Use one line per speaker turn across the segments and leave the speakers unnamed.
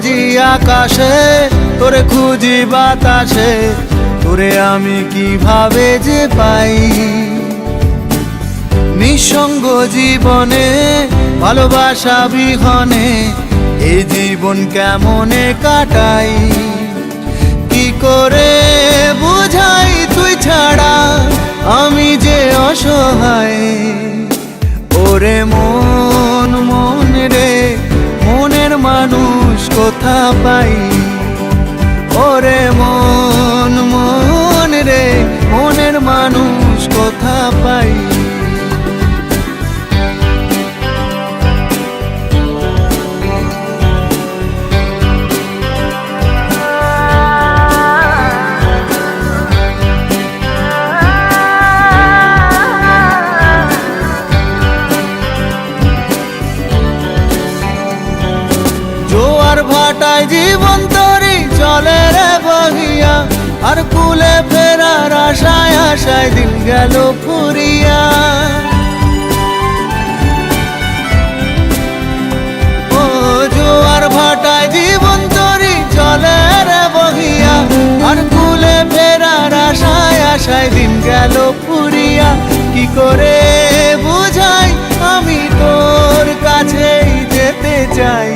খুঁজি আকাশে, তোরে খুঁজি বাতাসে, তোরে আমি কিভাবে যে পাই। নিঃসঙ্গ জীবনে ভালোবাসা বিহনে এই জীবন কেমনে কাটাই। কি করে বুঝাই তুই ছাড়া আমি যে অসহায়। ওরে মন মন রে, মনের মানুষ কোথা পাই। ওরে মন মন রে, মনের মানুষ কোথা পাই। জোয়ার ভাটায় জীবন তরি চলে রে বহিয়া, আর কুলে ফেরার আশায় আশায় দিন গেল ফুরিয়া। ও জোয়ার ভাটায় জীবন তরি চলে রে বহিয়া, আর কুলে ফেরার আশায় আশায় দিন গেল ফুরিয়া। কি করে বুঝাই আমি তোর কাছেই যেতে চাই।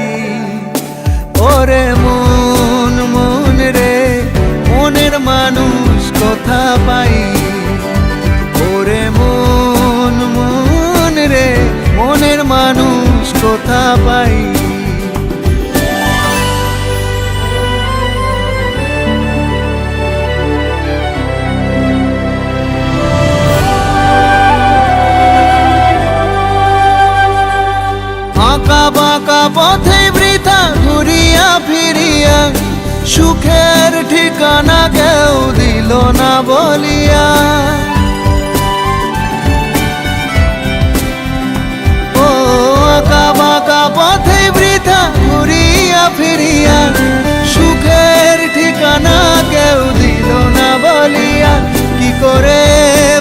ওরে মন মন রে, মনের মানুষ কোথা পাই। ওরে মন মন রে, মনের মানুষ কোথা পাই। আঁকা বাঁকা পথে বৃথা ঘুরিয়া ফিরিয়া, সুখের ঠিকানা কেউ দিল না বলিয়া। ও আঁকা বাঁকা পথে বৃথা ঘুরিয়া ফিরিয়া, সুখের ঠিকানা কেউ দিল না বলিয়া। কি করে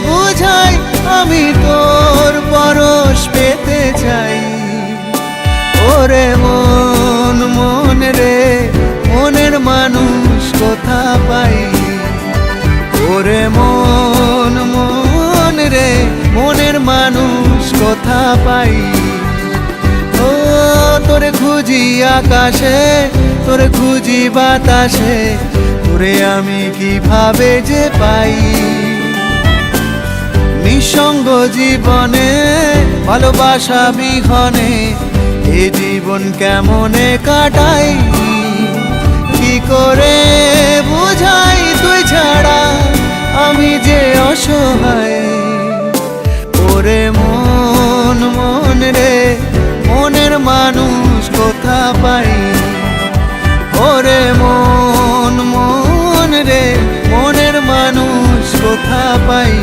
বুঝাই আমি তোর পরশ পেতে চাই। ওরে মন মন রে, মনের মানুষ কোথা পাই। ওরে মন মন রে, মনের মানুষ কোথা পাই। ও তোরে খুঁজি আকাশে, তোরে খুঁজি বাতাসে, তোরে আমি কিভাবে যে পাই। নিঃসঙ্গ জীবনে ভালোবাসা বিহনে এ জীবন কেমনে কাটাই। কি করে বুঝাই তুই ছাড়া আমি যে অসহায়। ওরে মন মন রে, মনের মানুষ কোথা পাই। ওরে মন মন রে, মনের মানুষ কোথা পাই।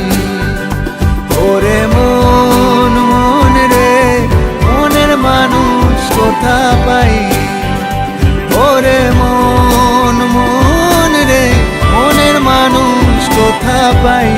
ওরে মন মন রে, মনের মানুষ কোথা পাই। ওরে মন মন রে, মনের মানুষ কোথা পাই।